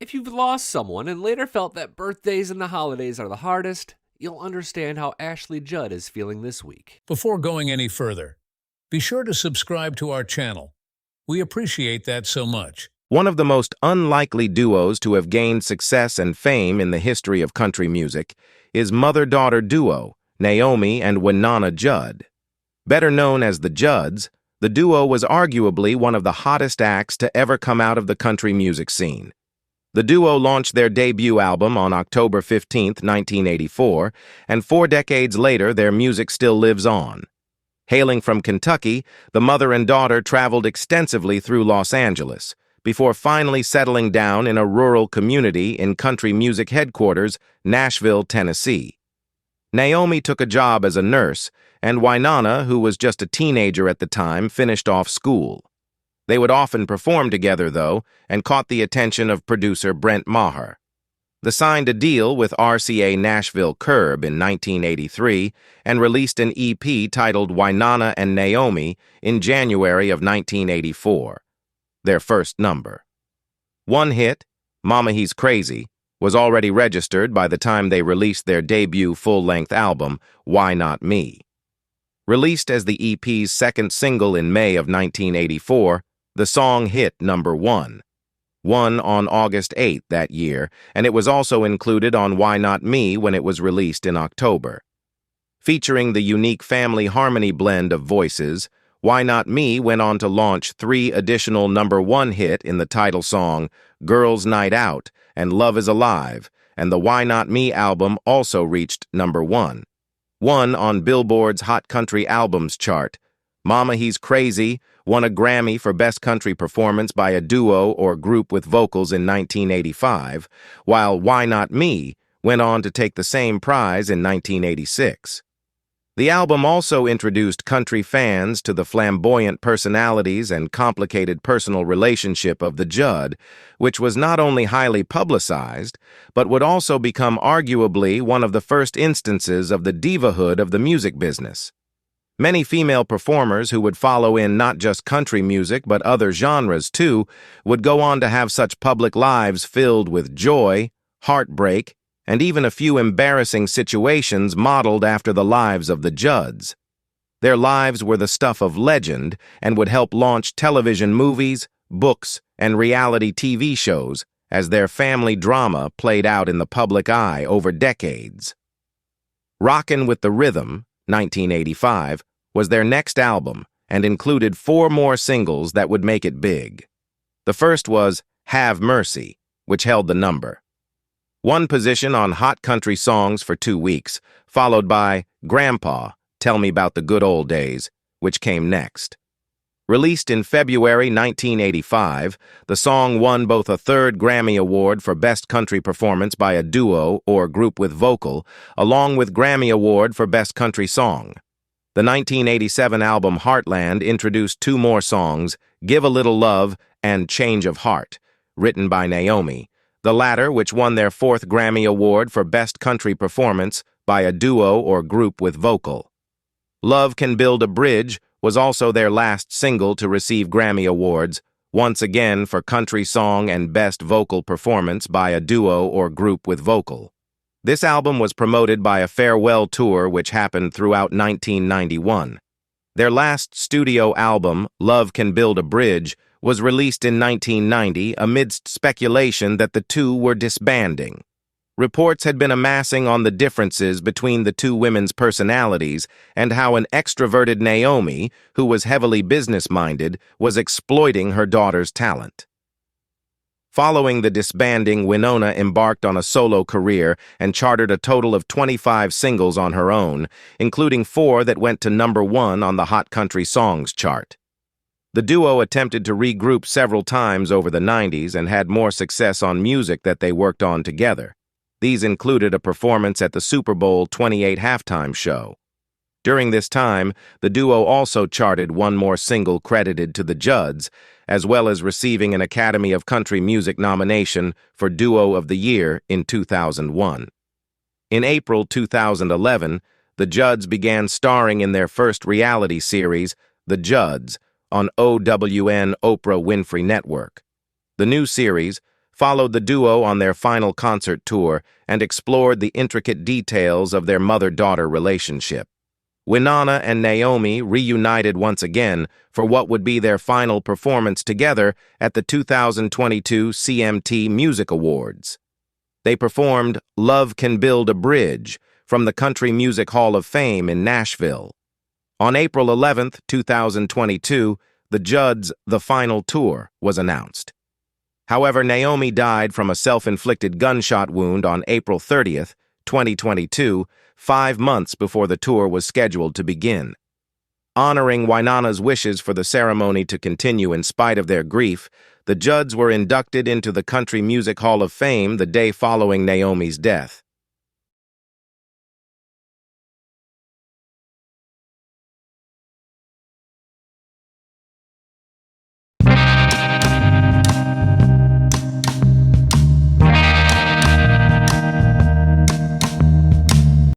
If you've lost someone and later felt that birthdays and the holidays are the hardest, you'll understand how Ashley Judd is feeling this week. Before going any further, be sure to subscribe to our channel. We appreciate that so much. One of the most unlikely duos to have gained success and fame in the history of country music is mother-daughter duo Naomi and Wynonna Judd. Better known as the Judds, the duo was arguably one of the hottest acts to ever come out of the country music scene. The duo launched their debut album on October 15, 1984, and 4 decades later their music still lives on. Hailing from Kentucky, the mother and daughter traveled extensively through Los Angeles, before finally settling down in a rural community in country music headquarters, Nashville, Tennessee. Naomi took a job as a nurse, and Wynonna, who was just a teenager at the time, finished off school. They would often perform together, though, and caught the attention of producer Brent Maher. They signed a deal with RCA Nashville Curb in 1983 and released an EP titled Wynonna and Naomi in January of 1984, their first number. One hit, Mama He's Crazy, was already registered by the time they released their debut full-length album, Why Not Me. Released as the EP's second single in May of 1984, the song hit number 1 on August 8 that year, and it was also included on Why Not Me when it was released in October. Featuring the unique family harmony blend of voices, Why Not Me went on to launch 3 additional number 1 hit in the title song, Girls Night Out, and Love Is Alive, and the Why Not Me album also reached number 1 on Billboard's Hot Country Albums chart. Mama He's Crazy won a Grammy for Best Country Performance by a Duo or Group with Vocals in 1985, while Why Not Me went on to take the same prize in 1986. The album also introduced country fans to the flamboyant personalities and complicated personal relationship of the Judd, which was not only highly publicized, but would also become arguably one of the first instances of the divahood of the music business. Many female performers who would follow in not just country music but other genres too would go on to have such public lives filled with joy, heartbreak, and even a few embarrassing situations modeled after the lives of the Judds. Their lives were the stuff of legend and would help launch television movies, books, and reality TV shows as their family drama played out in the public eye over decades. Rockin' with the Rhythm, 1985, was their next album and included 4 more singles that would make it big. The first was Have Mercy, which held the number 1 position on Hot Country Songs for 2 weeks, followed by Grandpa, Tell Me About the Good Old Days, which came next. Released in February 1985, the song won both a 3rd Grammy Award for Best Country Performance by a Duo or Group with Vocal, along with Grammy Award for Best Country Song. The 1987 album Heartland introduced 2 more songs, Give a Little Love and Change of Heart, written by Naomi, the latter which won their 4th Grammy Award for Best Country Performance by a Duo or Group with Vocal. Love Can Build a Bridge was also their last single to receive Grammy Awards, once again for Country Song and Best Vocal Performance by a Duo or Group with Vocal. This album was promoted by a farewell tour which happened throughout 1991. Their last studio album, Love Can Build a Bridge, was released in 1990 amidst speculation that the two were disbanding. Reports had been amassing on the differences between the 2 women's personalities and how an extroverted Naomi, who was heavily business-minded, was exploiting her daughter's talent. Following the disbanding, Wynonna embarked on a solo career and charted a total of 25 singles on her own, including 4 that went to number 1 on the Hot Country Songs chart. The duo attempted to regroup several times over the 90s and had more success on music that they worked on together. These included a performance at the Super Bowl 28 halftime show. During this time, the duo also charted 1 more single credited to the Judds, as well as receiving an Academy of Country Music nomination for Duo of the Year in 2001. In April 2011, the Judds began starring in their first reality series, The Judds, on OWN Oprah Winfrey Network. The new series, followed the duo on their final concert tour and explored the intricate details of their mother-daughter relationship. Wynonna and Naomi reunited once again for what would be their final performance together at the 2022 CMT Music Awards. They performed Love Can Build a Bridge from the Country Music Hall of Fame in Nashville. On April 11, 2022, the Judds' The Final Tour was announced. However, Naomi died from a self-inflicted gunshot wound on April 30, 2022, 5 months before the tour was scheduled to begin. Honoring Wynonna's wishes for the ceremony to continue in spite of their grief, the Judds were inducted into the Country Music Hall of Fame the day following Naomi's death.